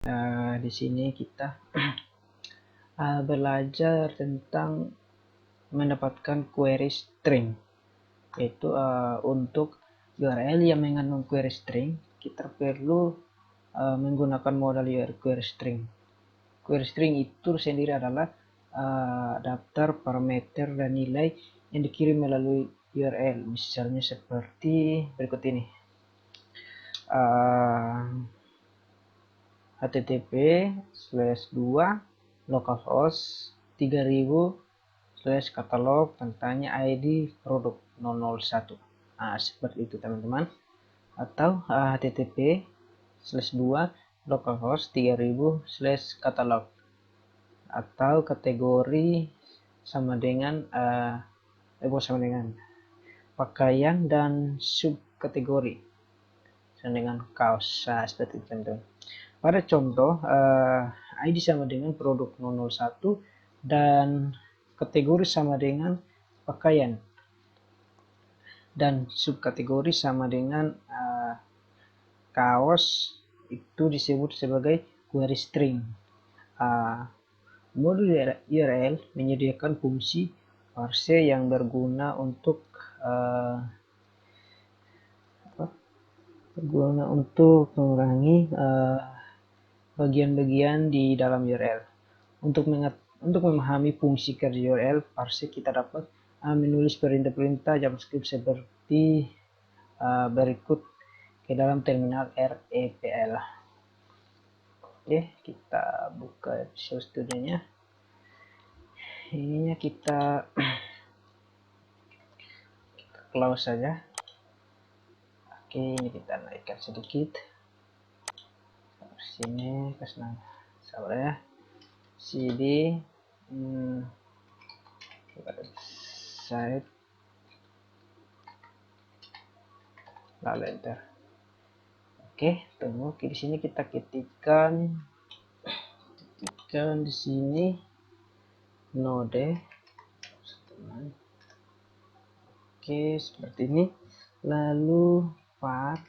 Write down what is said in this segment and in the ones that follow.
Di sini kita belajar tentang mendapatkan query string, yaitu untuk URL yang mengandung query string kita perlu menggunakan modal query string. Query string itu sendiri adalah daftar parameter dan nilai yang dikirim melalui URL, misalnya seperti berikut ini. http://2 localhost 3000/katalog tanya ID produk 001. Seperti itu teman-teman. Atau http://2 localhost 3000/katalog, atau kategori sama dengan pakaian dan subkategori sama dengan kaos. Seperti itu teman-teman. Pada contoh ID sama dengan produk 001 dan kategori sama dengan pakaian dan subkategori sama dengan kaos, itu disebut sebagai query string. Modul URL menyediakan fungsi parse yang berguna untuk mengurangi bagian-bagian di dalam URL. Untuk memahami fungsi kerja URL parse, kita dapat menulis perintah-perintah JavaScript seperti berikut ke dalam terminal REPL. Oke, kita buka Visual Studio-nya. Ininya kita close saja. Oke, ini kita naikkan sedikit. Sini ke sana, sabar ya. CD site, lalu enter. Oke, tunggu. Di sini kita ketikkan di sini node. Oke, seperti ini. Lalu var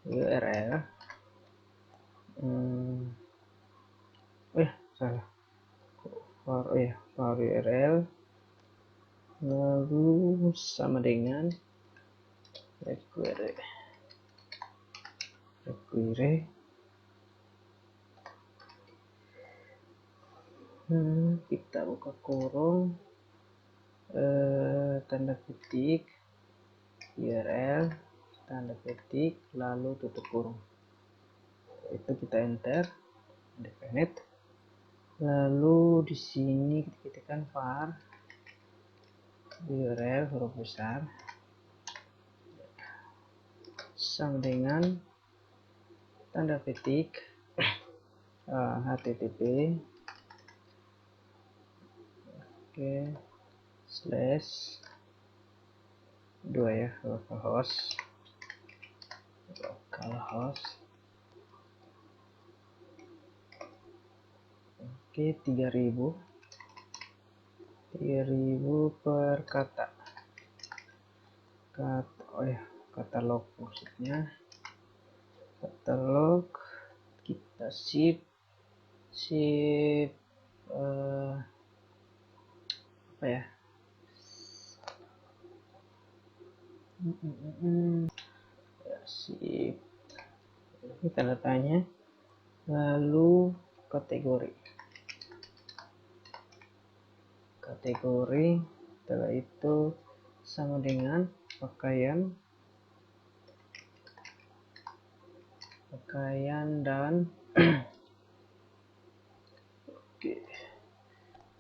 URL. Salah. var URL. Lalu sama dengan require. Kita buka kurung, tanda petik URL, tanda petik, lalu tutup kurung. Itu kita enter, indefinite. Lalu di sini kita ketikkan var URL huruf besar sama dengan tanda petik http localhost 3000 per katalog, maksudnya katalog. Kita ship ship ini tanda tanya, lalu kategori, setelah itu sama dengan pakaian dan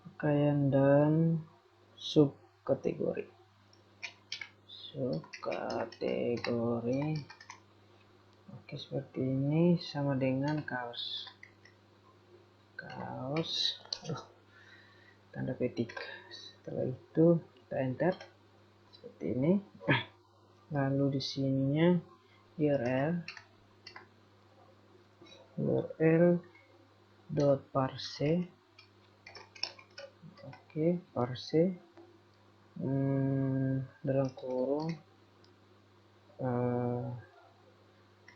pakaian dan subkategori. Oke, seperti ini, sama dengan kaos, tanda petik. Setelah itu kita enter seperti ini. Lalu di sininya url.parse. Oke, parse dalam kurung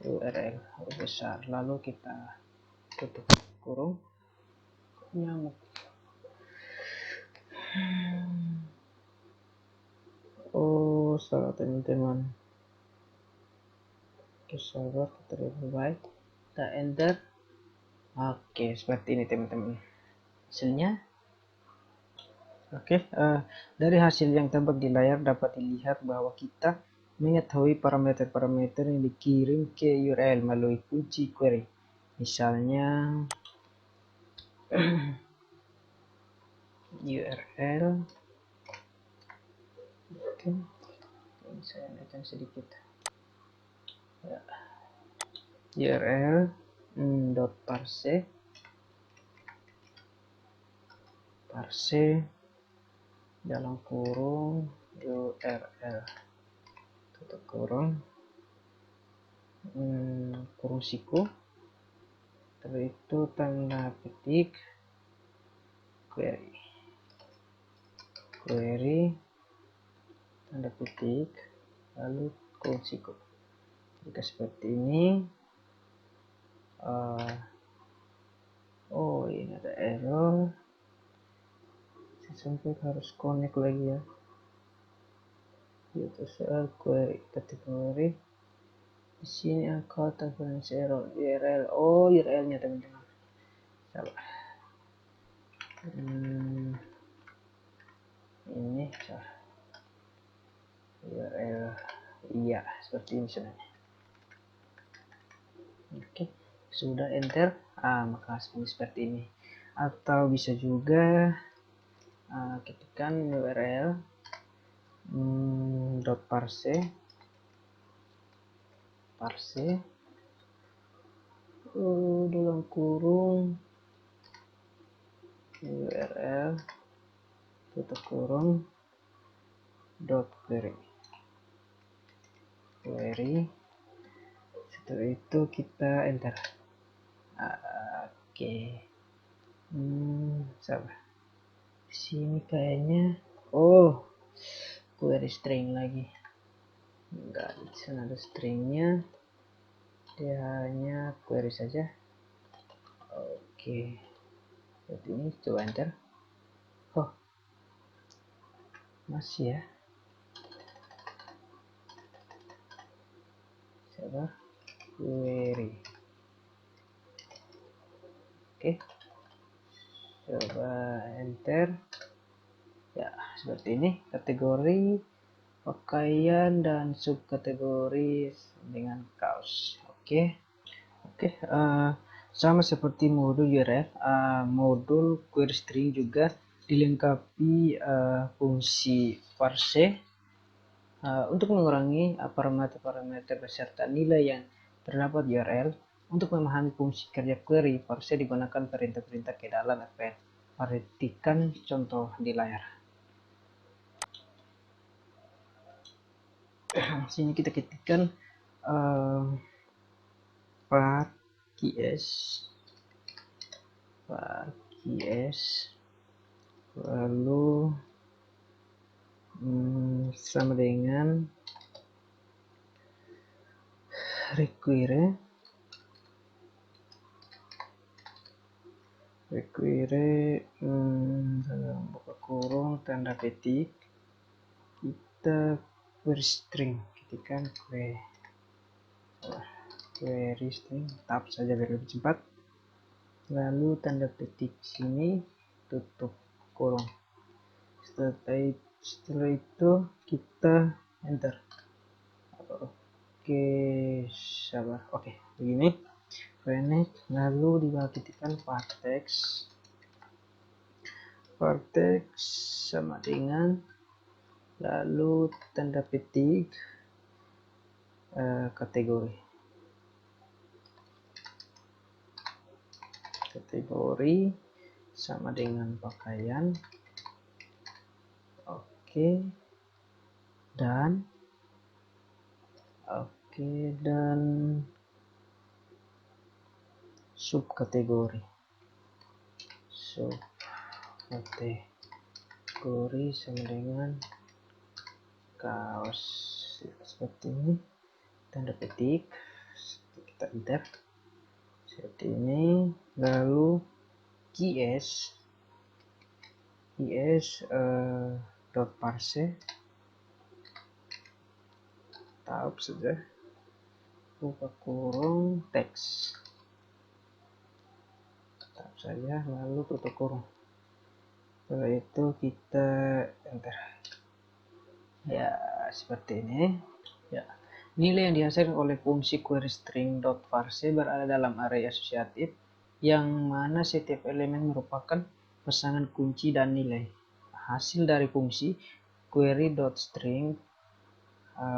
URL besar, lalu kita tutup kurung, nyamuk. Oh salah teman-teman, sabar, kita baik, kita enter. Oke, seperti ini teman-teman hasilnya. Oke, dari hasil yang tampak di layar dapat dilihat bahwa kita mengetahui parameter-parameter yang dikirim ke URL melalui kunci query. Misalnya URL, oke, saya naikkan sedikit ya. URL parse dalam kurung URL tutup kurung kurung siku, setelah itu tanda petik query tanda petik lalu kurung siku. Jika seperti ini, oh ini ada error, saya sampai harus connect lagi ya. Itu soal query kategori. Di sini angka referensi error URL. Oh, URL-nya teman-teman. Salah. Ini salah. URL. Iya, seperti ini sebenarnya. Oke, sudah enter. Maka hasilnya seperti ini. Atau bisa juga ketikkan URL parse dalam kurung URL tutup kurung query. Setelah itu kita enter. Oke. Salah. Di sini kayaknya query string lagi. Enggak, di sana ada stringnya. Dia hanya query saja. Oke. Seperti ini, coba enter. Oh, masih ya. Sabar. Query. Oke. Coba enter. Ya, seperti ini. Kategori pakaian dan subkategori dengan kaos. Oke. Sama seperti modul URL, modul query string juga dilengkapi fungsi parse untuk mengurangi parameter-parameter beserta nilai yang terdapat di URL. Untuk memahami fungsi kerja query, parse digunakan perintah-perintah ke dalam file. Perhatikan contoh di layar. Sini kita ketikkan var ks lalu sama dengan require dalam buka kurung tanda petik kita query string, ketikkan query string, tab saja biar lebih cepat, lalu tanda petik sini tutup kurung. Setelah itu kita enter. Oke, sabar. Oke, begini. Lalu di bawah ketikkan vartex sama dengan lalu tanda petik kategori sama dengan pakaian. Oke, dan subkategori sama dengan kaos. Seperti ini, tanda petik, kita enter. seperti ini. Lalu ks dot parse tab saja, buka kurung teks tab saja, lalu tutup kurung. Setelah itu kita enter. Ya, seperti ini. Ya, nilai yang dihasilkan oleh fungsi query string dot parse berada dalam array asosiatif yang mana setiap elemen merupakan pasangan kunci dan nilai. Hasil dari fungsi query dot string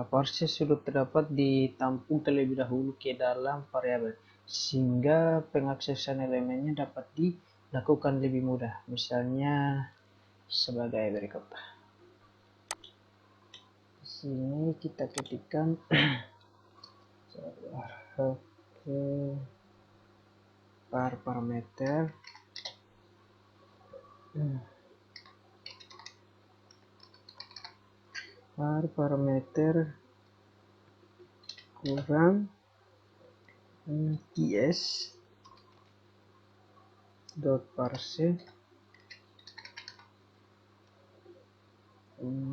parse sudah terdapat ditampung terlebih dahulu ke dalam variabel, sehingga pengaksesan elemennya dapat dilakukan lebih mudah. Misalnya sebagai berikut. Di sini kita ketikkan var parameter kurang ks dot parse.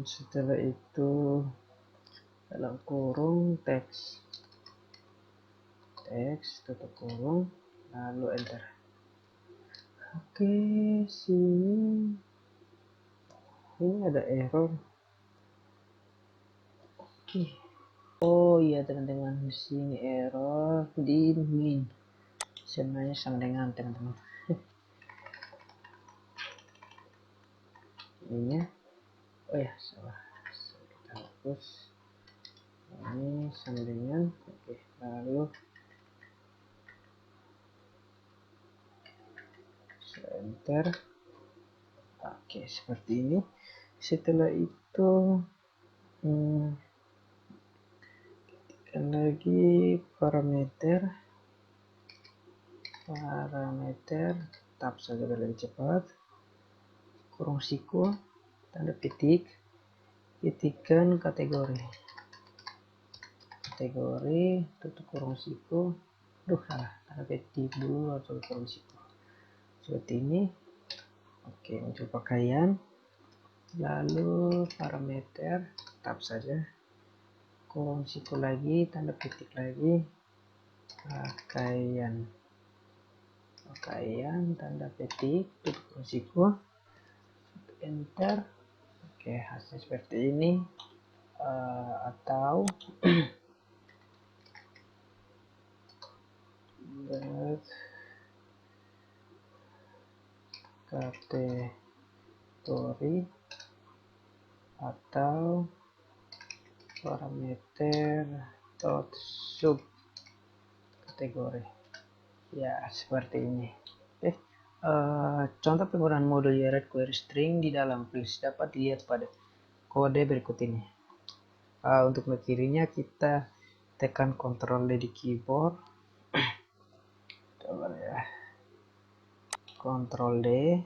Setelah itu dalam kurung teks tutup kurung, lalu enter. Oke, sini ini ada error. Oke. Oh iya teman-teman, di sini error di min. Sebenarnya sama dengan teman-teman. Ini oh ya salah, kita hapus. Ini sama dengan oke, lalu enter. Oke, seperti ini. Setelah itu lagi parameter tab saja lebih cepat, kurung siku, tanda petik, ketikkan kategori, tutup kurung siku, salah, tanda petik dulu atau kurung siku, seperti ini. Oke, muncul pakaian, lalu parameter tab saja, kurung siku lagi, tanda petik lagi, pakaian, tanda petik, tutup kurung siku, enter. Oke, hasil seperti ini. Atau kategori atau parameter dot sub kategori. Ya, seperti ini. Contoh penggunaan modul generate query string di dalam Flix dapat dilihat pada kode berikut ini. Untuk mengakhirinya kita tekan Ctrl D di keyboard. Coba ya, Ctrl D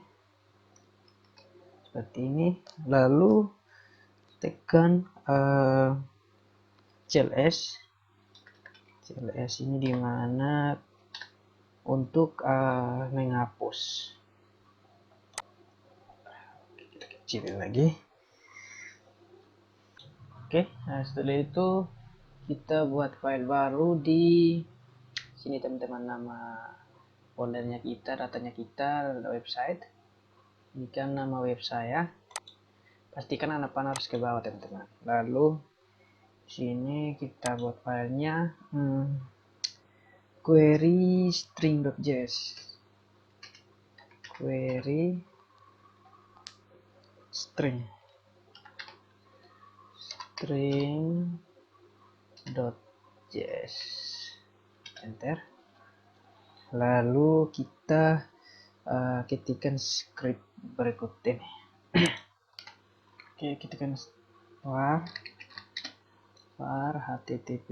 seperti ini, lalu tekan cls ini dimana untuk menghapus. Kita kecilin lagi. Oke, nah setelah itu kita buat file baru di sini teman-teman, nama foldernya kita, datanya kita, website. Ini kan nama web saya. Pastikan anak panah harus ke bawah teman-teman. Lalu sini kita buat filenya query string.js, query string.js, enter. Lalu kita ketikkan script berikut ini. Oke, ketikkan var http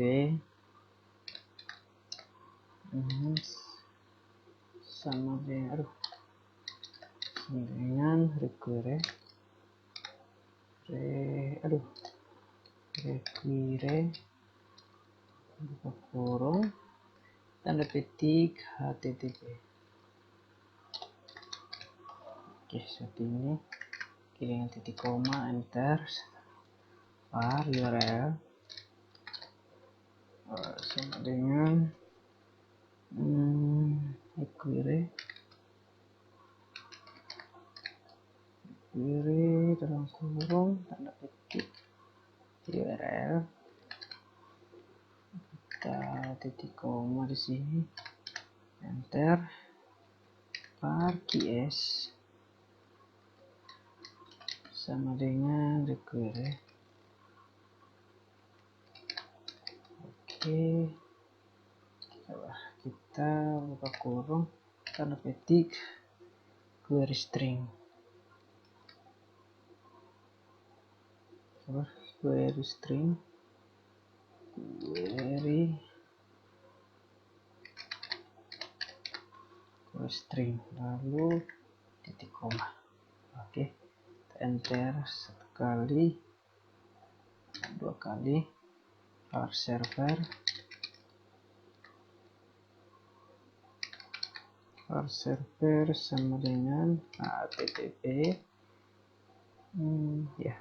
sama dengan require buka kurung tanda petik http. Oke, seperti ini. Klik dengan titik koma, enter, var URL sama dengan query dalam kurung tanda petik URL, kita titik koma di sini, enter, var ks sama dengan query. Oke, coba kita buka kurung tanda petik query string. Coba query string, string lalu titik koma. Oke, enter satu kali, dua kali, var server sama dengan http ya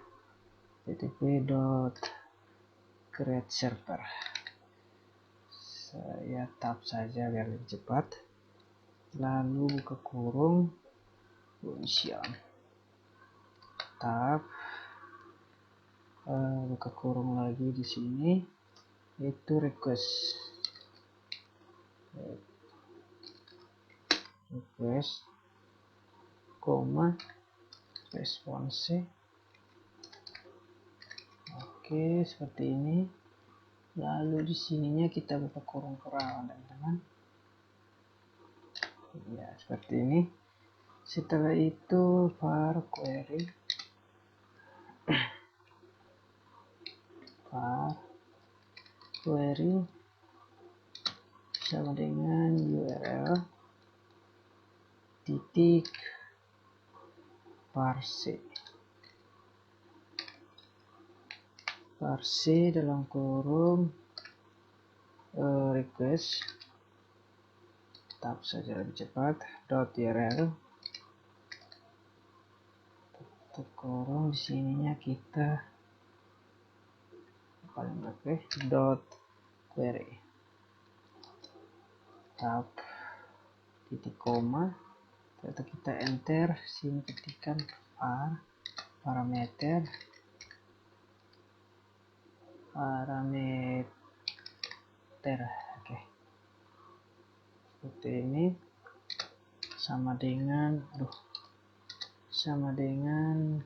http.create server. Saya tab saja biar lebih cepat, lalu buka kurung function, tab, buka kurung lagi di sini, itu request, koma, response. Oke, seperti ini. Lalu di sininya kita buka kurung kurawan, teman-teman. Ya, seperti ini. Setelah itu var query, sama dengan URL titik parse dalam kurung request, tab saja lebih cepat, .url, tutup kurung, di sininya kita paling .query, tab, titik koma, lalu kita enter, sini ketikkan var parameter oke, seperti ini, sama dengan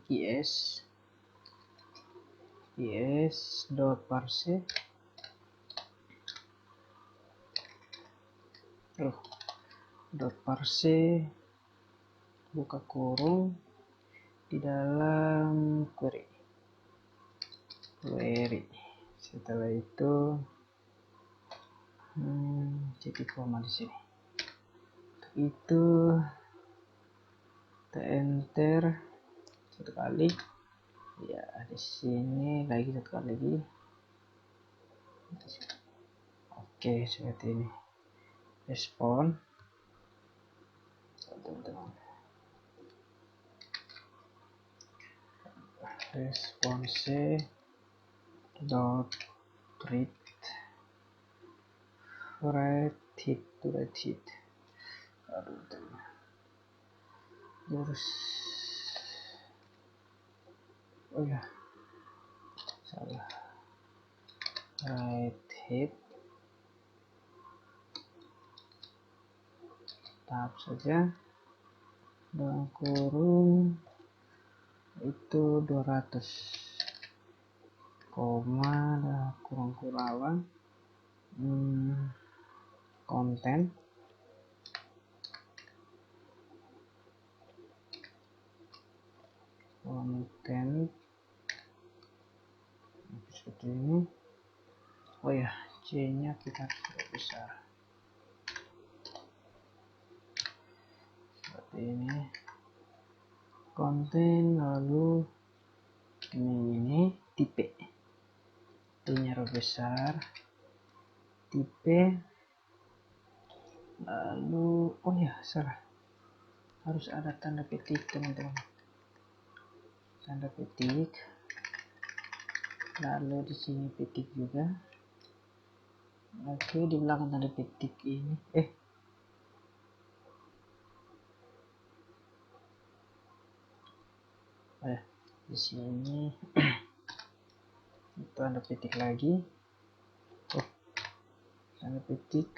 ks.parse buka kurung di dalam query. Setelah itu titik koma di sini. Itu kita enter satu kali. Ya, di sini lagi satu kali lagi. Oke, seperti ini. Respon, teman-teman. Response dot read hit. Aduh, terus ya salah, hit, tab saja dalam kurung itu 200 koma kurung kurawan konten seperti ini. Oh ya, C nya kita harus besar seperti ini, konten, lalu ini tipe, T nya harus besar, tipe Lalu oh ya salah, harus ada tanda petik teman-teman, tanda petik. Lalu di sini petik juga. Oke, di belakang tanda petik ini di sini itu tanda petik lagi. Tanda petik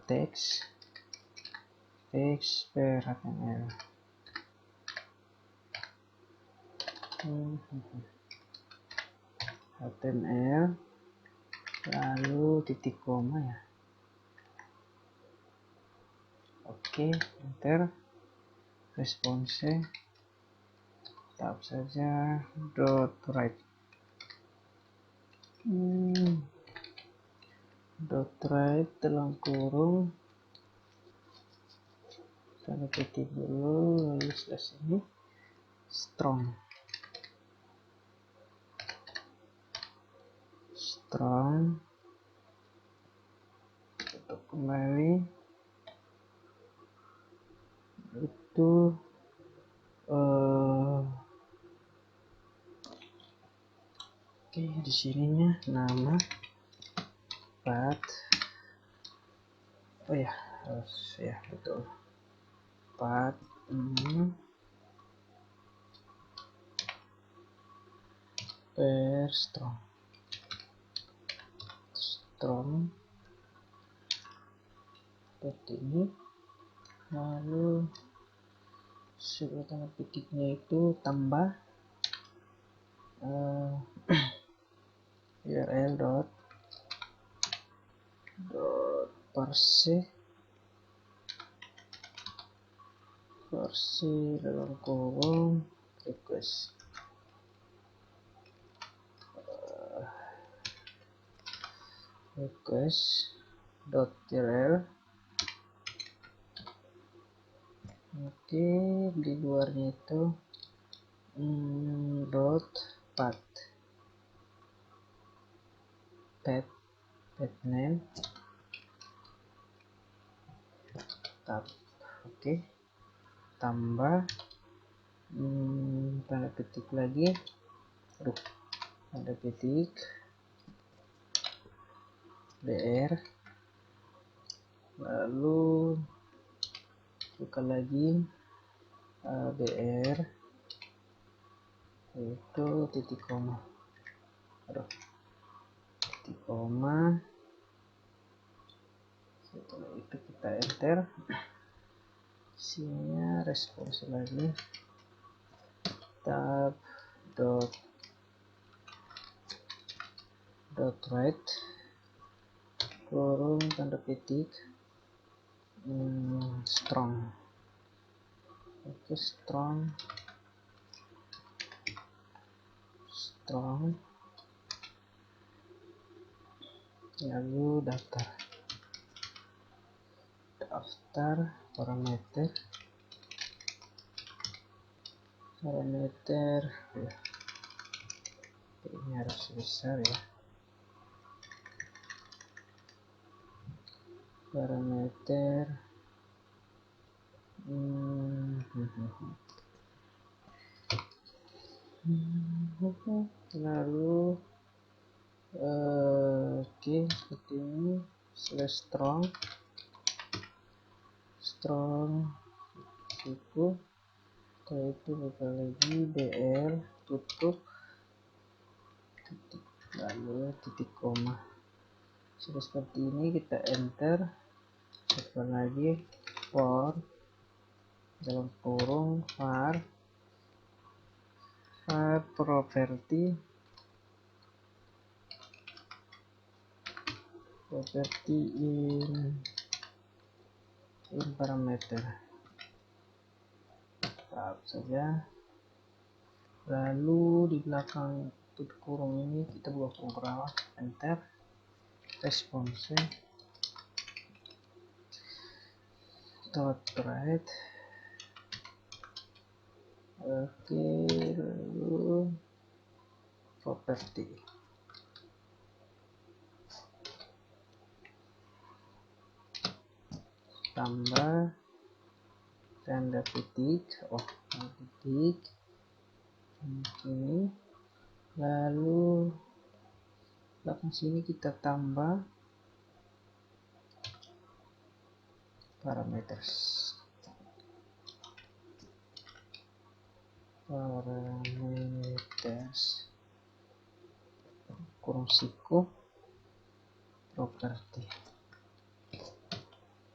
teks per HTML. HTML lalu titik koma ya. Oke, enter. Response tetap saja dot right. Dot right dalam kurung tanda petik dulu, lalu slash ini strong tutup kembali. Itu oke, di sininya nama path. Oh ya, harus ya, betul, path per strong seperti ini. Lalu sebelum tanda petiknya itu tambah url dot parse dalam kurung request dot url. Oke, di luarnya itu dot path name tab. Oke, tambah tanda petik lagi, tanda petik br, lalu buka lagi br itu titik koma, titik koma. Setelah itu kita enter. Sininya respons lagi tab dot right kurung tanda petik strong. Oke, strong lalu daftar parameter ya. Ini harus besar ya, parameter lalu oke, seperti ini slash strong suku. Setelah itu buka lagi br, tutup, titik, lalu titik koma. Sudah seperti ini, kita enter. Tekan lagi for dalam kurung var property in parameter. Tetap saja. Lalu di belakang tutup kurung ini kita buat kurung perawat, enter. Response dot right. Oke, lalu property. tambah tanda titik, titik ini, lalu belakang sini kita tambah parameters kurung siku properti,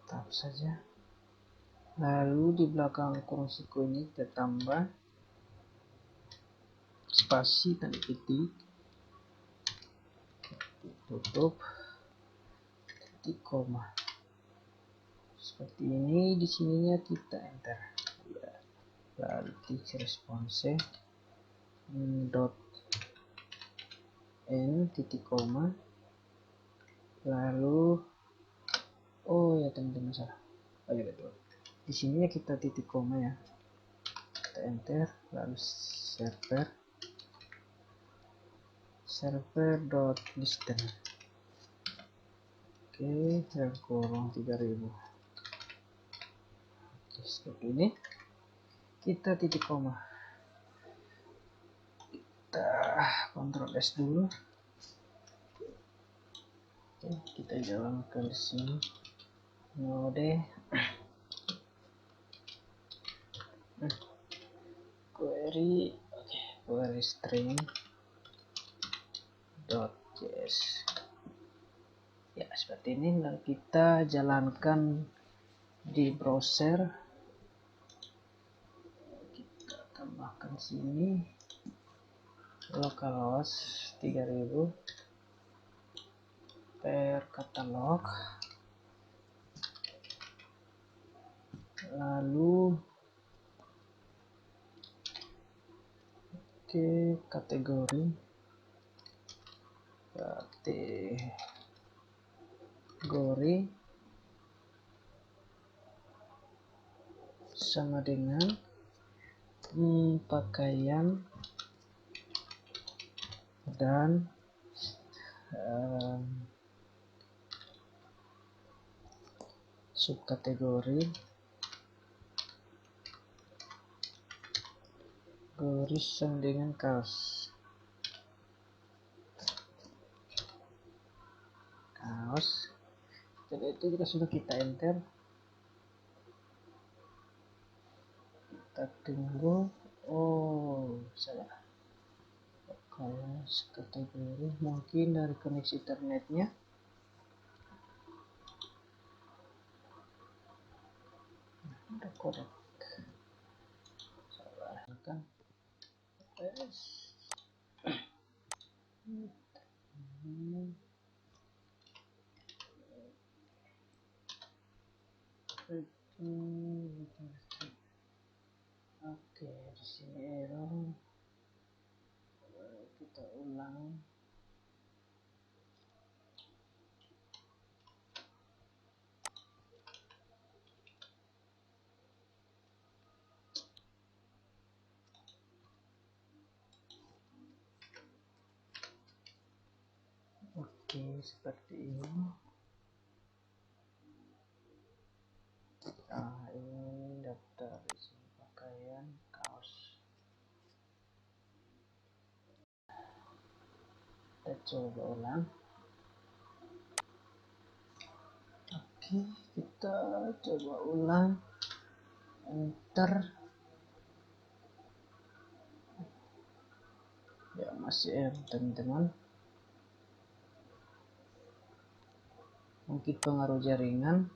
tap saja. Lalu di belakang kurung siku ini kita tambah spasi tanda titik, tutup, titik koma. Seperti ini. Di sininya kita enter. Lalu titik response dot n titik koma. Lalu ya teman-teman salah. Ya betul. Di sininya kita titik koma ya. Kita enter. Lalu server dot distance. Oke, kurang 3000. Oke, seperti ini. Kita titik koma. Kita Ctrl S dulu. Oke, kita jalankan di sini. Node query, query string .js. Ya, seperti ini. Lalu kita jalankan di browser. Kita tambahkan sini localhost 3000 per katalog, lalu kategori sama dengan pakaian dan subkategori sama dengan kaos. Jadi itu sudah kita enter. Kita tunggu. Salah. Kaos kategori, mungkin dari koneksi internetnya. Udah korek. Salah kan. Oke, di sini error. Kita ulang. Oke, seperti ini. Ini daftar isi pakaian kaos. Kita coba ulang. Oke, kita coba ulang. Enter. Ya, masih error teman-teman. Mungkin pengaruh jaringan.